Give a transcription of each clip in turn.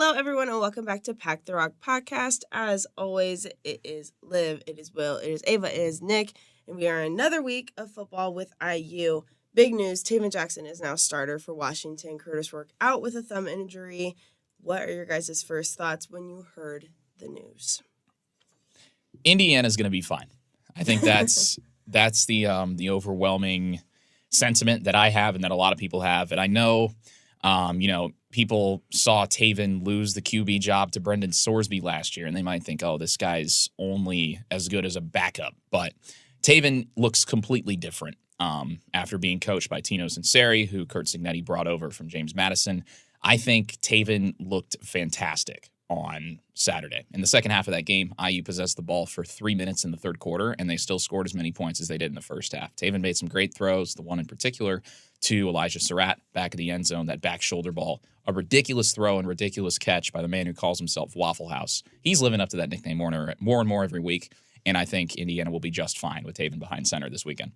Hello, everyone, and welcome back to Pack the Rock podcast. As always, it is Liv, it is Will, it is Ava, it is Nick, and we are in another week of football with IU. Big news, Taven Jackson is now starter for Washington. Curtis Rourke out with a thumb injury. What are your guys' first thoughts when you heard the news? Indiana's going to be fine. I think that's the overwhelming sentiment that I have and that a lot of people have. And I know, people saw Taven lose the QB job to Brendan Sorsby last year, and they might think, oh, this guy's only as good as a backup. But Taven looks completely different after being coached by Tino Sinceri, who Curt Cignetti brought over from James Madison. I think Taven looked fantastic on Saturday. In the second half of that game, IU possessed the ball for 3 minutes in the third quarter, and they still scored as many points as they did in the first half. Taven made some great throws, the one in particular to Elijah Surratt, back of the end zone, that back shoulder ball, a ridiculous throw and ridiculous catch by the man who calls himself Waffle House. He's living up to that nickname more and more every week, and I think Indiana will be just fine with Taven behind center this weekend.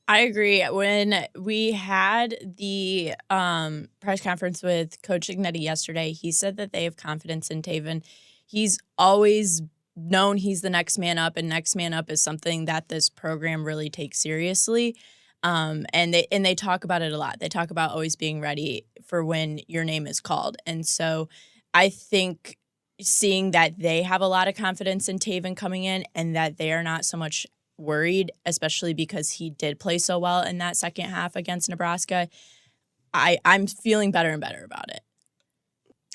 I agree. When we had the press conference with Coach Cignetti yesterday, he said that they have confidence in Taven. He's always known he's the next man up, and next man up is something that this program really takes seriously. And they talk about it a lot. They talk about always being ready for when your name is called. And so I think seeing that they have a lot of confidence in Taven coming in and that they are not so much worried, especially because he did play so well in that second half against Nebraska, I'm feeling better and better about it.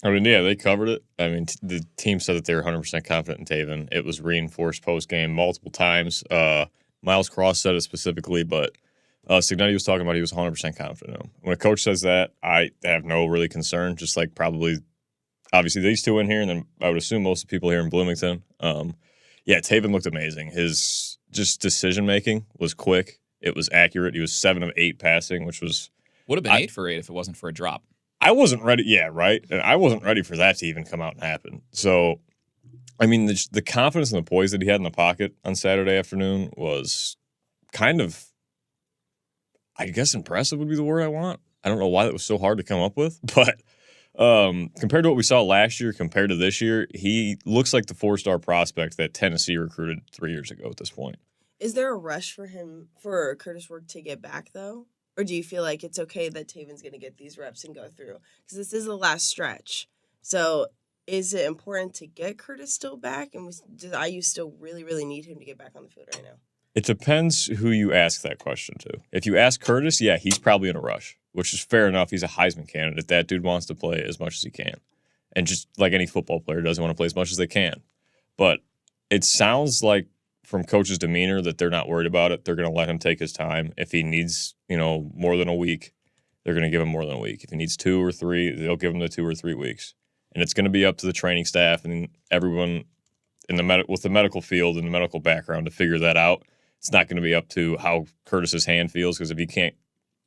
I mean, yeah, they covered it. I mean, the team said that they were 100% confident in Taven. It was reinforced post-game multiple times. Miles Cross said it specifically, but Cignetti was talking about he was 100% confident in him. When a coach says that, I have no really concern, just like probably, obviously, these two in here, and then I would assume most of the people here in Bloomington. Yeah, Taven looked amazing. His just decision-making was quick. It was accurate. He was 7 of 8 passing, which was... Would have been 8 for 8 if it wasn't for a drop. I wasn't ready. Yeah, right? And I wasn't ready for that to even come out and happen. So, I mean, the confidence and the poise that he had in the pocket on Saturday afternoon was kind of, I guess impressive would be the word I want. I don't know why that was so hard to come up with, but compared to what we saw last year compared to this year, he looks like the 4-star prospect that Tennessee recruited 3 years ago at this point. Is there a rush for Curtis Rourke to get back, though? Or do you feel like it's okay that Taven's going to get these reps and go through? Because this is the last stretch. So is it important to get Curtis still back? And does IU still really, really need him to get back on the field right now? It depends who you ask that question to. If you ask Curtis, yeah, he's probably in a rush, which is fair enough. He's a Heisman candidate. That dude wants to play as much as he can. And just like any football player doesn't want to play as much as they can. But it sounds like from coach's demeanor that they're not worried about it. They're going to let him take his time. If he needs, more than a week, they're going to give him more than a week. If he needs 2 or 3, they'll give him the 2 or 3 weeks. And it's going to be up to the training staff and everyone in with the medical field and the medical background to figure that out. It's not going to be up to how Curtis's hand feels, because if he can't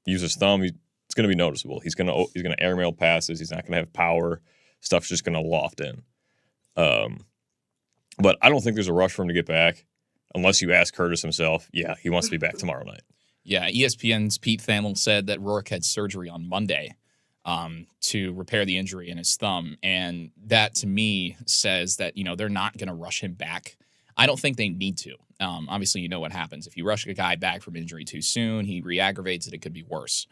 use his thumb, it's going to be noticeable. He's going to airmail passes. He's not going to have power. Stuff's just going to loft in. But I don't think there's a rush for him to get back, unless you ask Curtis himself. Yeah, he wants to be back tomorrow night. Yeah, ESPN's Pete Thamel said that Rourke had surgery on Monday to repair the injury in his thumb, and that to me says that they're not going to rush him back. I don't think they need to. Obviously, you know what happens. If you rush a guy back from injury too soon, he re-aggravates it, it could be worse.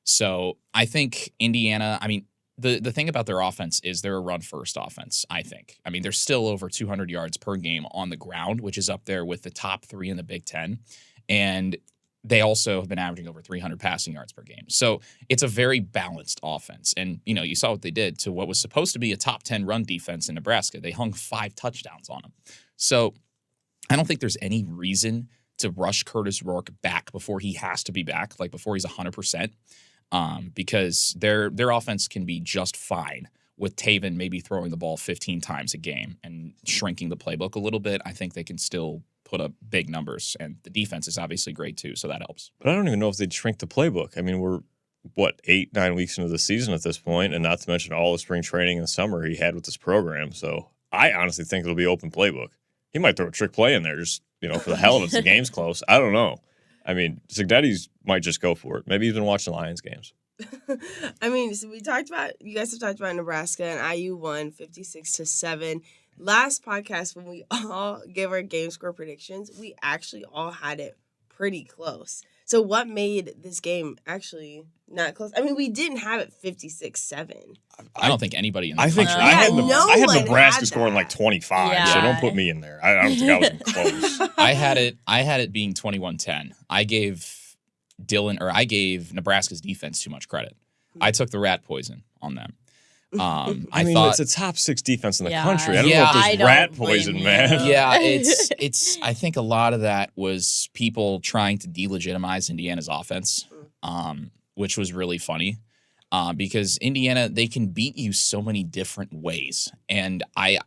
So I think Indiana, the thing about their offense is they're a run-first offense, I think. They're still over 200 yards per game on the ground, which is up there with the top 3 in the Big Ten. And they also have been averaging over 300 passing yards per game. So it's a very balanced offense. And, you saw what they did to what was supposed to be a top 10 run defense in Nebraska. They hung 5 touchdowns on them. So I don't think there's any reason to rush Curtis Rourke back before he has to be back, like before he's 100%, because their offense can be just fine with Taven maybe throwing the ball 15 times a game and shrinking the playbook a little bit. I think they can still put up big numbers, and the defense is obviously great too, so that helps. But I don't even know if they'd shrink the playbook. We're, 8-9 weeks into the season at this point, and not to mention all the spring training and the summer he had with this program. So I honestly think it'll be open playbook. He might throw a trick play in there just, for the hell of it if the game's close. I don't know. Cignetti might just go for it. Maybe he's been watching Lions games. I mean, so you guys have talked about Nebraska, and IU won 56-7. Last podcast, when we all gave our game score predictions, we actually all had it pretty close. So what made this game actually not close? I mean, we didn't have it 56-7. I don't think anybody in the I think country. I had, Yeah, no I had one Nebraska had scoring that. like 25, Yeah. so don't put me in there. I don't think I was even close. I had it being 21-10. I gave Nebraska's defense too much credit. I took the rat poison on them. I mean, thought, it's a top 6 defense in the Yeah. country. I don't know Yeah, if I there's don't rat blame poison, you. man. yeah, it's. I think a lot of that was people trying to delegitimize Indiana's offense, which was really funny. Because Indiana, they can beat you so many different ways. And I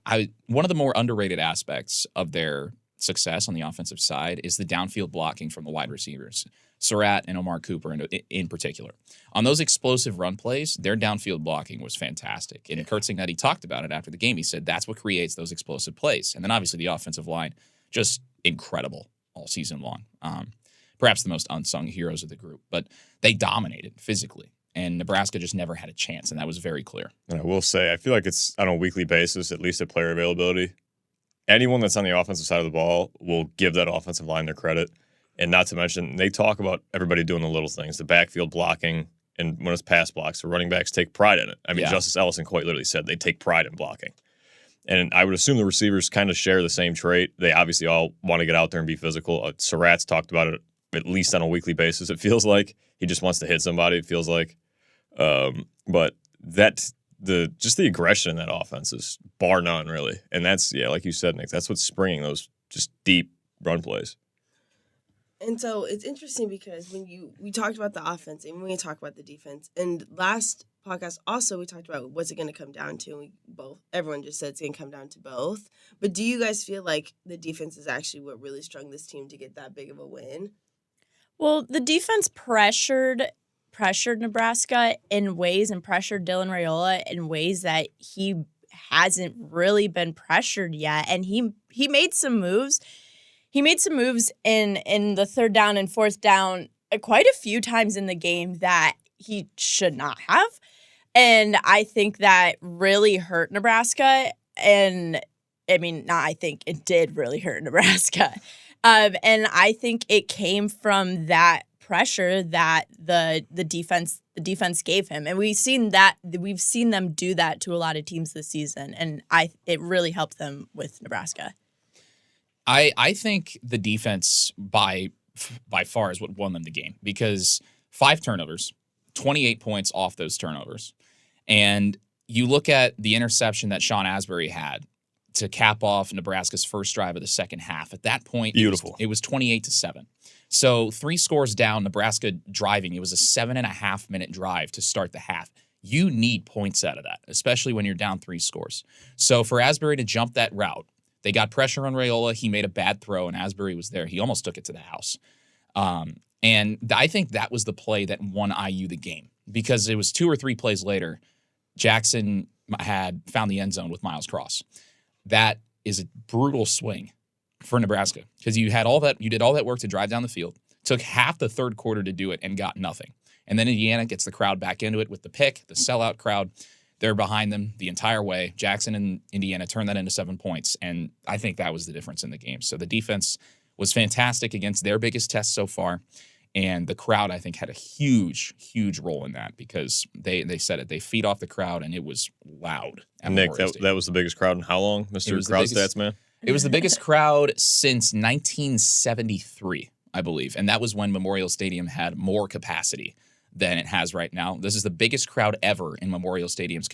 one of the more underrated aspects of their success on the offensive side is the downfield blocking from the wide receivers, Surratt and Omar Cooper in particular. On those explosive run plays, their downfield blocking was fantastic. And Kurt Cignetti talked about it after the game. He said that's what creates those explosive plays. And then obviously the offensive line, just incredible all season long. Perhaps the most unsung heroes of the group, but they dominated physically. And Nebraska just never had a chance, and that was very clear. And I will say, I feel like it's on a weekly basis, at least at player availability. Anyone that's on the offensive side of the ball will give that offensive line their credit. And not to mention, they talk about everybody doing the little things, the backfield blocking, and when it's pass blocks, the running backs take pride in it. I mean, Yeah. Justice Ellison quite literally said they take pride in blocking. And I would assume the receivers kind of share the same trait. They obviously all want to get out there and be physical. Surratt's talked about it at least on a weekly basis, it feels like. He just wants to hit somebody, it feels like. But just the aggression in that offense is bar none, really. And that's, like you said, Nick, that's what's springing those just deep run plays. And so it's interesting because we talked about the offense and we talked about the defense. And last podcast also we talked about what's it going to come down to. And everyone just said it's going to come down to both. But do you guys feel like the defense is actually what really strung this team to get that big of a win? Well, the defense pressured Nebraska in ways and pressured Dylan Raiola in ways that he hasn't really been pressured yet. And he made some moves. He made some moves in the third down and fourth down quite a few times in the game that he should not have. And I think that really hurt Nebraska. And I mean, it did really hurt Nebraska. And I think it came from that pressure that the defense gave him. And we've seen them do that to a lot of teams this season. And it really helped them with Nebraska. I think the defense by far is what won them the game because 5 turnovers, 28 points off those turnovers. And you look at the interception that Sean Asbury had to cap off Nebraska's first drive of the second half. At that point, Beautiful. It was 28-7. So 3 scores down, Nebraska driving. It was a 7.5 minute drive to start the half. You need points out of that, especially when you're down 3 scores. So for Asbury to jump that route, they got pressure on Raiola. He made a bad throw, and Asbury was there. He almost took it to the house. And I think that was the play that won IU the game because it was 2 or 3 plays later, Jackson had found the end zone with Miles Cross. That is a brutal swing for Nebraska because you did all that work to drive down the field, took half the third quarter to do it, and got nothing. And then Indiana gets the crowd back into it with the pick, the sellout crowd. They're behind them the entire way. Jackson and Indiana turned that into 7 points, and I think that was the difference in the game. So the defense was fantastic against their biggest test so far, and the crowd, I think, had a huge, huge role in that because they said it. They feed off the crowd, and it was loud. Nick, that was the biggest crowd in how long, Mr. Crowd Stats Man? It was the biggest crowd since 1973, I believe, and that was when Memorial Stadium had more capacity than it has right now. This is the biggest crowd ever in Memorial Stadium's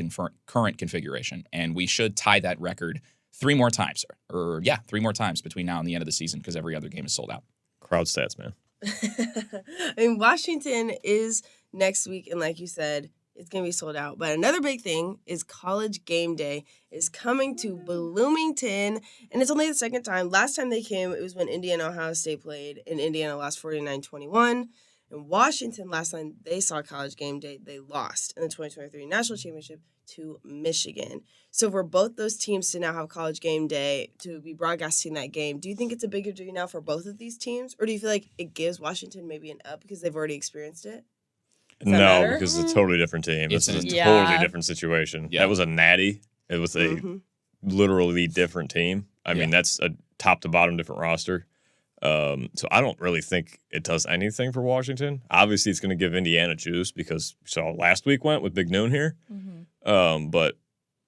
current configuration, and we should tie that record 3 more times. 3 more times between now and the end of the season because every other game is sold out. Crowd Stats Man. I mean, Washington is next week, and like you said, it's going to be sold out. But another big thing is College Game Day is coming to Bloomington, and it's only the second time. Last time they came, it was when Indiana-Ohio State played, and Indiana lost 49-21. And Washington, last time they saw College Game Day, they lost in the 2023 National Championship to Michigan. So for both those teams to now have College Game Day, to be broadcasting that game, do you think it's a bigger deal now for both of these teams? Or do you feel like it gives Washington maybe an up because they've already experienced it? that No, matter? because it's a totally different team. It's This is a Yeah. totally different situation. Yeah. That was a natty. It was a literally different team. I mean, that's a top to bottom different roster. So I don't really think it does anything for Washington. Obviously, it's going to give Indiana juice because last week went with Big Noon here. But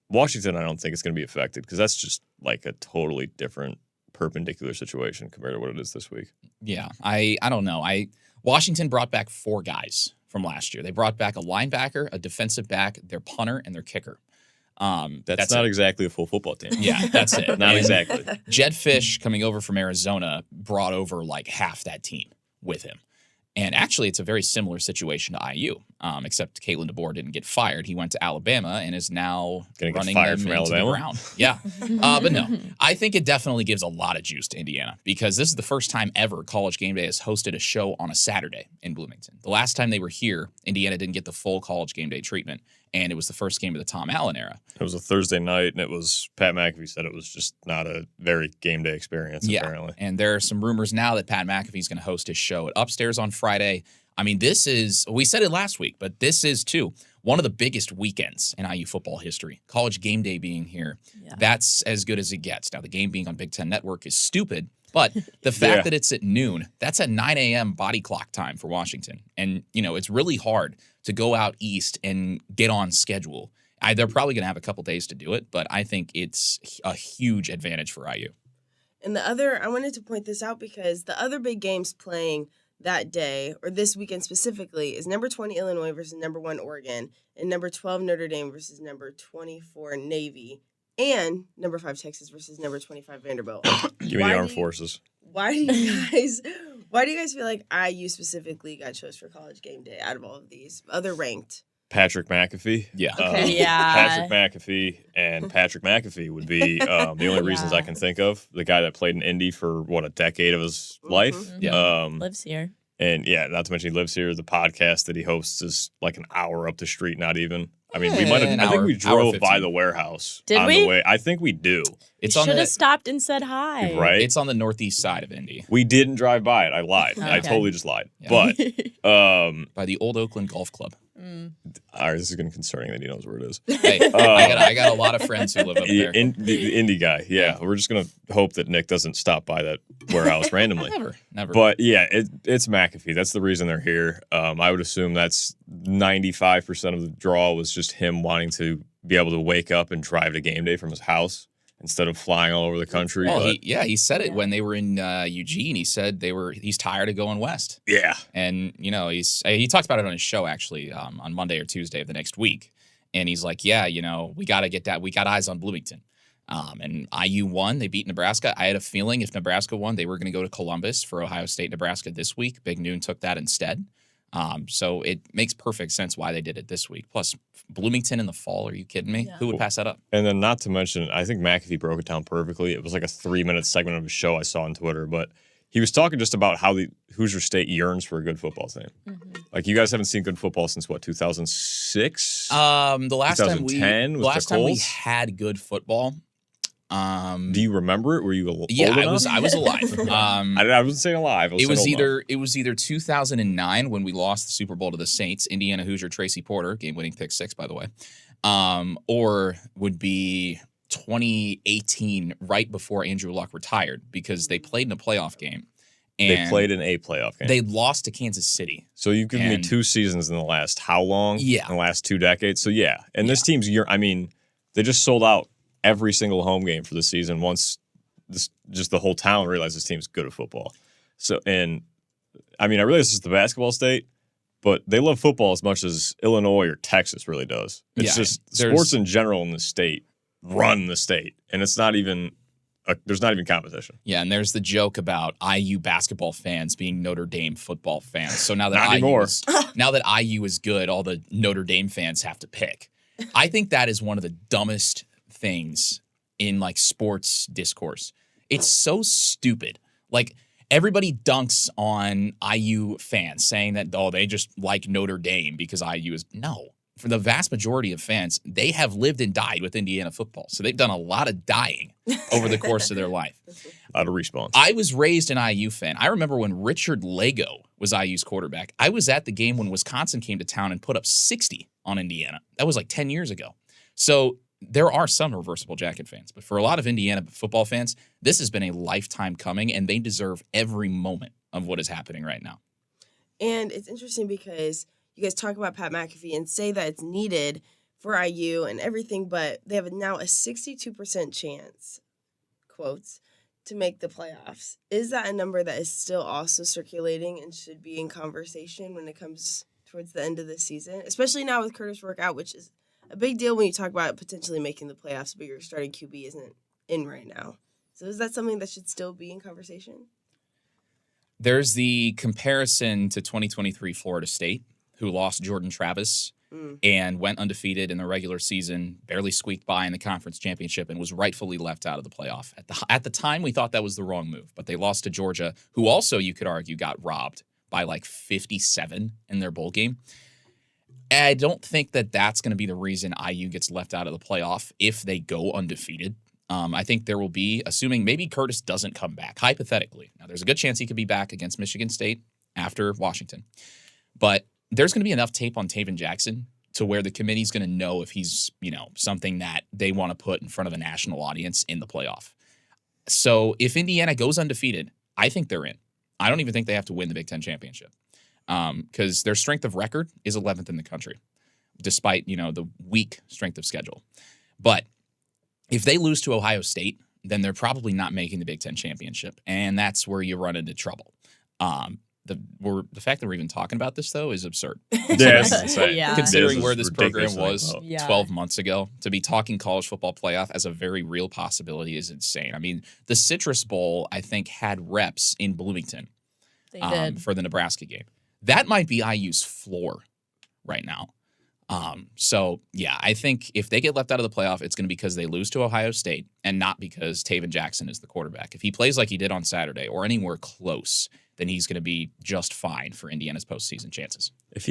Washington, I don't think it's going to be affected because that's just like a totally different perpendicular situation compared to what it is this week. Yeah, I don't know. Washington brought back 4 guys from last year. They brought back a linebacker, a defensive back, their punter, and their kicker. That's not exactly a full football team. Yeah, that's it. Not And exactly. Jed Fish, coming over from Arizona, brought over like half that team with him. And actually, it's a very similar situation to IU, except Caitlin DeBoer didn't get fired. He went to Alabama and is now Gonna get running fired them from into Alabama? the ground. Yeah. But no, I think it definitely gives a lot of juice to Indiana because this is the first time ever College Game Day has hosted a show on a Saturday in Bloomington. The last time they were here, Indiana didn't get the full College Game Day treatment, and it was the first game of the Tom Allen era. It was a Thursday night, and it was Pat McAfee said it was just not a very game day experience, apparently. And there are some rumors now that Pat McAfee's going to host his show at Upstairs on Friday. I mean, we said it last week, but this is, too, one of the biggest weekends in IU football history. College Game Day being here, that's as good as it gets. Now, the game being on Big Ten Network is stupid, but the fact that it's at noon, that's at 9 a.m. body clock time for Washington. And, it's really hard to go out east and get on schedule. They're probably going to have a couple days to do it, but I think it's a huge advantage for IU. And I wanted to point this out because the other big games playing that day, or this weekend specifically, is number 20 Illinois versus number 1 Oregon, and number 12 Notre Dame versus number 24 Navy, and number 5 Texas versus number 25 Vanderbilt. Give me the armed forces. Why do you guys feel like IU specifically got chose for College Game Day out of all of these other ranked? Patrick McAfee. Yeah. Okay. Patrick McAfee and Patrick McAfee would be the only reasons I can think of. The guy that played in Indy for, a decade of his life. Yeah. Lives here. And, not to mention he lives here. The podcast that he hosts is like an hour up the street, not even. I mean, we might have. I think we drove by the warehouse. Did on we? The way. I think we do. It's Should have stopped and said hi. Right? It's on the northeast side of Indy. We didn't drive by it. I lied. I Okay. totally just lied. Yeah. But By the Old Oakland Golf Club. all right, this is getting concerning that he knows where it is. Hey, I got a lot of friends who live up there. The indie guy. Yeah, we're just gonna hope that Nick doesn't stop by that warehouse randomly. Never. But it's McAfee. That's the reason they're here. I would assume that's 95% of the draw was just him wanting to be able to wake up and drive to game day from his house instead of flying all over the country. Well, but, he said it when they were in Eugene. He said he's tired of going west. yeah. And, he talked about it on his show, actually, on Monday or Tuesday of the next week. And he's like, we got to get that. We got eyes on Bloomington. And IU won. They beat Nebraska. I had a feeling if Nebraska won, they were going to go to Columbus for Ohio State, Nebraska this week. Big Noon took that instead. So it makes perfect sense why they did it this week. Plus, Bloomington in the fall. Are you kidding me? Yeah. Who would pass that up? And then not to mention, I think McAfee broke it down perfectly. It was like a 3-minute segment of his show I saw on Twitter, but he was talking just about how the Hoosier State yearns for a good football team. Like, you guys haven't seen good football since, 2006? The last time we 2010 was the Colts? had good football. Do you remember it? Were you old Yeah, enough? I was alive. I wasn't saying alive. It was either 2009 when we lost the Super Bowl to the Saints, Indiana Hoosier Tracy Porter, game-winning pick 6, by the way, or would be 2018, right before Andrew Luck retired, because they played in a playoff game. They And played in a playoff game. They lost to Kansas City. So you've given me And- 2 seasons in the last how long? Yeah. In the last 2 decades. So yeah. And this team's they just sold out every single home game for the season once just the whole town realized this team's good at football. So, and I realize this is the basketball state, but they love football as much as Illinois or Texas really does. It's Yeah, just sports in general in the state run the state. And it's not even there's not even competition. Yeah, and there's the joke about IU basketball fans being Notre Dame football fans. So now that Not anymore. now that IU is good, all the Notre Dame fans have to pick. I think that is one of the dumbest things in like sports discourse. It's so stupid. Like, everybody dunks on IU fans saying that, they just like Notre Dame because IU is. No. For the vast majority of fans, they have lived and died with Indiana football. So they've done a lot of dying over the course of their life. out of respawns. I was raised an IU fan. I remember when Richard Lego was IU's quarterback. I was at the game when Wisconsin came to town and put up 60 on Indiana. That was like 10 years ago. So there are some reversible jacket fans. But for a lot of Indiana football fans, this has been a lifetime coming, and they deserve every moment of what is happening right now. And it's interesting because you guys talk about Pat McAfee and say that it's needed for IU and everything, but they have now a 62% chance, quotes, to make the playoffs. Is that a number that is still also circulating and should be in conversation when it comes towards the end of the season? Especially now with Curtis Rourke out, which is a big deal when you talk about potentially making the playoffs, but your starting QB isn't in right now. So is that something that should still be in conversation? There's the comparison to 2023 Florida State, who lost Jordan Travis and went undefeated in the regular season, barely squeaked by in the conference championship, and was rightfully left out of the playoff. At the time, we thought that was the wrong move, but they lost to Georgia, who also, you could argue, got robbed by like 57 in their bowl game. I don't think that that's going to be the reason IU gets left out of the playoff if they go undefeated. I think there will be, assuming maybe Curtis doesn't come back, hypothetically. Now, there's a good chance he could be back against Michigan State after Washington. But there's going to be enough tape on Taven Jackson to where the committee's going to know if he's, something that they want to put in front of a national audience in the playoff. So if Indiana goes undefeated, I think they're in. I don't even think they have to win the Big Ten championship because their strength of record is 11th in the country, despite, the weak strength of schedule. But if they lose to Ohio State, then they're probably not making the Big Ten championship, and that's where you run into trouble. The fact that we're even talking about this, though, is absurd. That's insane. Yeah. Considering This where is this program ridiculous was Yeah. 12 months ago, to be talking college football playoff as a very real possibility is insane. I mean, the Citrus Bowl, I think, had reps in Bloomington They did. for the Nebraska game. That might be IU's floor right now. So, yeah, I think if they get left out of the playoff, it's going to be because they lose to Ohio State and not because Taven Jackson is the quarterback. If he plays like he did on Saturday or anywhere close, then he's going to be just fine for Indiana's postseason chances. If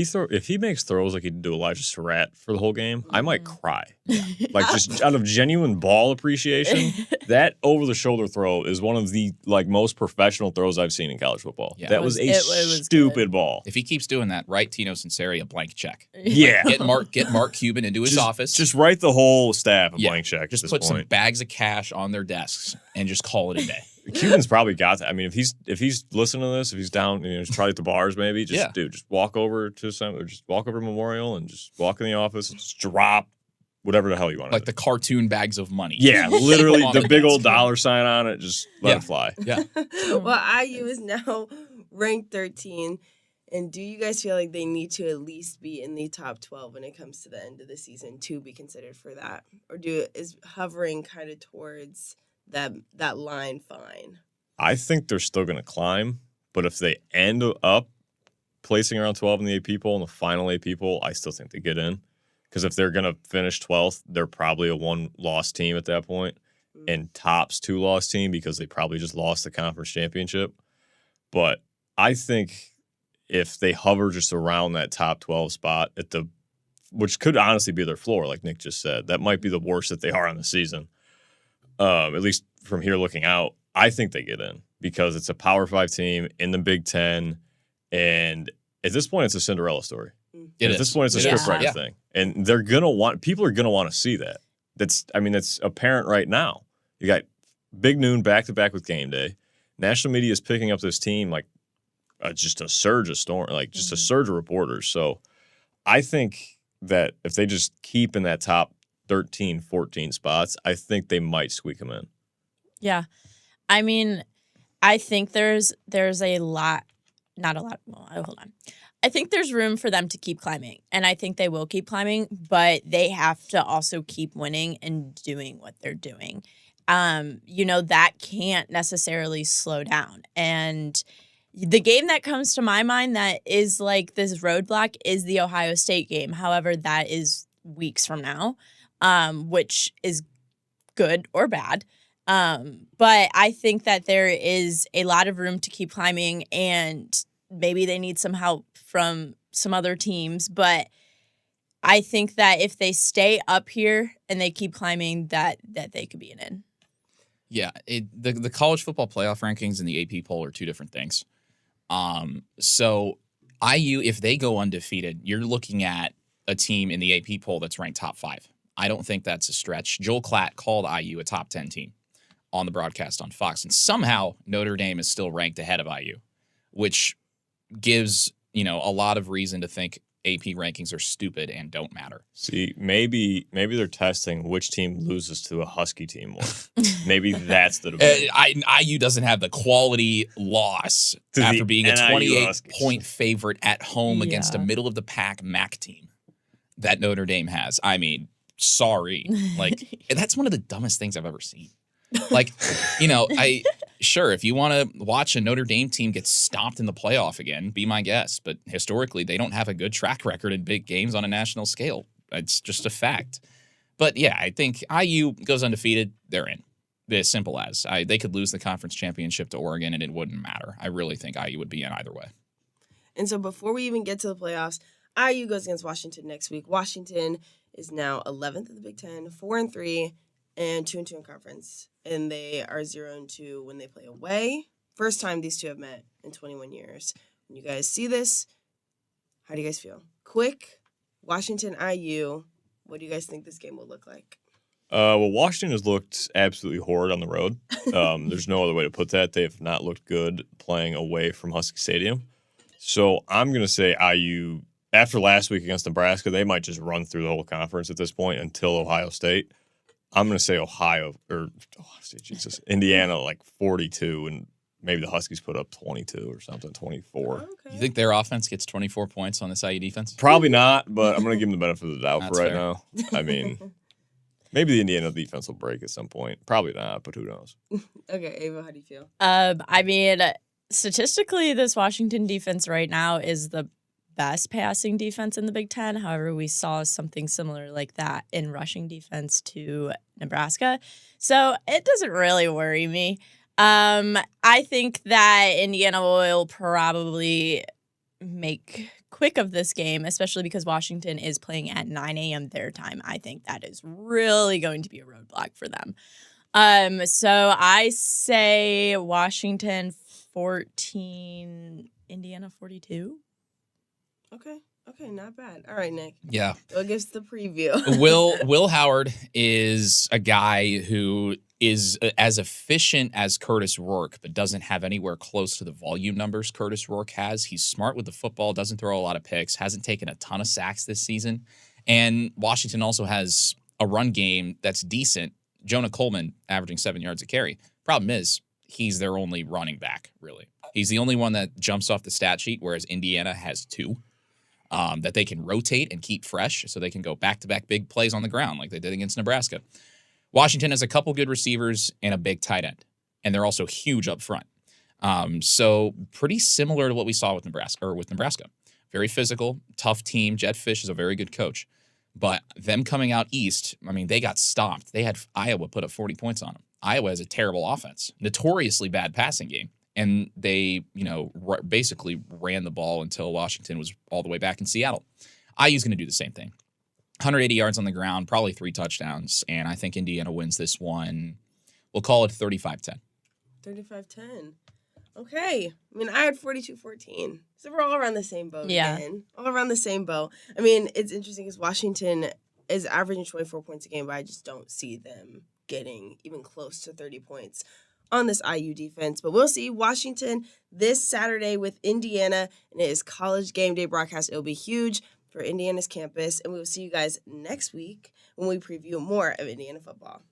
he makes throws like he did to Elijah Surratt for the whole game, I might cry. Like just out of genuine ball appreciation, that over-the-shoulder throw is one of the most professional throws I've seen in college football. Yeah. That was a it was stupid good. ball. If he keeps doing that, write Tino Sinceri a blank check. Yeah. Get Mark Cuban into his office. Just write the whole staff a Yeah. blank check. Just at this put some point. bags of cash on their desks and just call it a day. Cuban's probably got that. I mean, if he's listening to this, if he's down, just probably at the bars, maybe just walk over to just walk over to Memorial and just walk in the office and just drop whatever the hell you want. Like the cartoon bags of money. Yeah, literally On the the big desk. old dollar sign on it. Just let it fly. Yeah. Well, IU is now ranked 13. And do you guys feel like they need to at least be in the top 12 when it comes to the end of the season to be considered for that? Or is hovering kind of towards that line fine? I think they're still going to climb, but if they end up placing around 12 in the AP poll and the final AP poll, I still think they get in. Because if they're going to finish 12th, they're probably a one-loss team at that point, and tops two-loss team because they probably just lost the conference championship. But I think if they hover just around that top 12 spot which could honestly be their floor, like Nick just said, that might be the worst that they are on the season. At least from here looking out, I think they get in because it's a Power 5 team in the Big Ten, and at this point, it's a Cinderella story. At this point, it's a scriptwriter thing, and people are gonna want to see that. That's apparent right now. You got Big Noon back to back with Game Day. National media is picking up this team like just a surge of a surge of reporters. So I think that if they just keep in that top 13, 14 spots, I think they might squeak them in. Yeah. I mean, I think there's a lot, not a lot. Well, hold on. I think there's room for them to keep climbing, and I think they will keep climbing, but they have to also keep winning and doing what they're doing. That can't necessarily slow down. And the game that comes to my mind that is like this roadblock is the Ohio State game. However, that is weeks from now, which is good or bad. But I think that there is a lot of room to keep climbing, and maybe they need some help from some other teams. But I think that if they stay up here and they keep climbing, that they could be an in. Yeah, the college football playoff rankings and the AP poll are two different things. So IU, if they go undefeated, you're looking at a team in the AP poll that's ranked top 5. I don't think that's a stretch. Joel Klatt called IU a top 10 team on the broadcast on Fox, and somehow Notre Dame is still ranked ahead of IU, which gives, a lot of reason to think AP rankings are stupid and don't matter. See, maybe they're testing which team loses to a Husky team more. Maybe that's the debate. IU doesn't have the quality loss To after the being a NIU 28-point favorite at home against a middle-of-the-pack MAC team that Notre Dame has. I mean, sorry. Like, that's one of the dumbest things I've ever seen. Like, sure, if you want to watch a Notre Dame team get stomped in the playoff again, be my guest. But historically, they don't have a good track record in big games on a national scale. It's just a fact. But yeah, I think IU goes undefeated. They're in. As simple as. They could lose the conference championship to Oregon and it wouldn't matter. I really think IU would be in either way. And so before we even get to the playoffs, IU goes against Washington next week. Washington is now 11th in the Big Ten, 4-3, and 2-2 in conference. And they are 0-2 when they play away. First time these two have met in 21 years. When you guys see this, how do you guys feel? Quick, Washington, IU. What do you guys think this game will look like? Well, Washington has looked absolutely horrid on the road. There's no other way to put that. They have not looked good playing away from Husky Stadium. So I'm going to say IU, after last week against Nebraska, they might just run through the whole conference at this point until Ohio State. I'm going to say Indiana like 42, and maybe the Huskies put up 22 or something, 24. Okay. You think their offense gets 24 points on this IU defense? Probably not, but I'm going to give them the benefit of the doubt That's for right fair. now. I mean, maybe the Indiana defense will break at some point. Probably not, but who knows? Okay, Ava, how do you feel? I mean, statistically, this Washington defense right now is the best passing defense in the Big Ten. However, we saw something similar like that in rushing defense to Nebraska. So it doesn't really worry me. I think that Indiana will probably make quick of this game, especially because Washington is playing at 9 a.m. their time. I think that is really going to be a roadblock for them. So I say Washington 14, Indiana 42. Okay, not bad. All right, Nick. Yeah. Go give us the preview. Will Howard is a guy who is as efficient as Curtis Rourke, but doesn't have anywhere close to the volume numbers Curtis Rourke has. He's smart with the football, doesn't throw a lot of picks, hasn't taken a ton of sacks this season. And Washington also has a run game that's decent. Jonah Coleman averaging 7 yards a carry. Problem is, he's their only running back, really. He's the only one that jumps off the stat sheet, whereas Indiana has 2. That they can rotate and keep fresh so they can go back-to-back big plays on the ground like they did against Nebraska. Washington has a couple good receivers and a big tight end, and they're also huge up front. So pretty similar to what we saw with Nebraska. Very physical, tough team. Jed Fish is a very good coach. But them coming out east, I mean, they got stomped. They had Iowa put up 40 points on them. Iowa has a terrible offense, notoriously bad passing game. And they, basically ran the ball until Washington was all the way back in Seattle. IU's going to do the same thing. 180 yards on the ground, probably 3 touchdowns, and I think Indiana wins this one. We'll call it 35-10. 35-10. Okay. I mean, I had 42-14. So we're all around the same boat. Yeah. Again. All around the same boat. I mean, it's interesting because Washington is averaging 24 points a game, but I just don't see them getting even close to 30 points on this IU defense. But we'll see Washington this Saturday with Indiana, and it is College Game Day broadcast. It'll be huge for Indiana's campus, and we will see you guys next week when we preview more of Indiana football.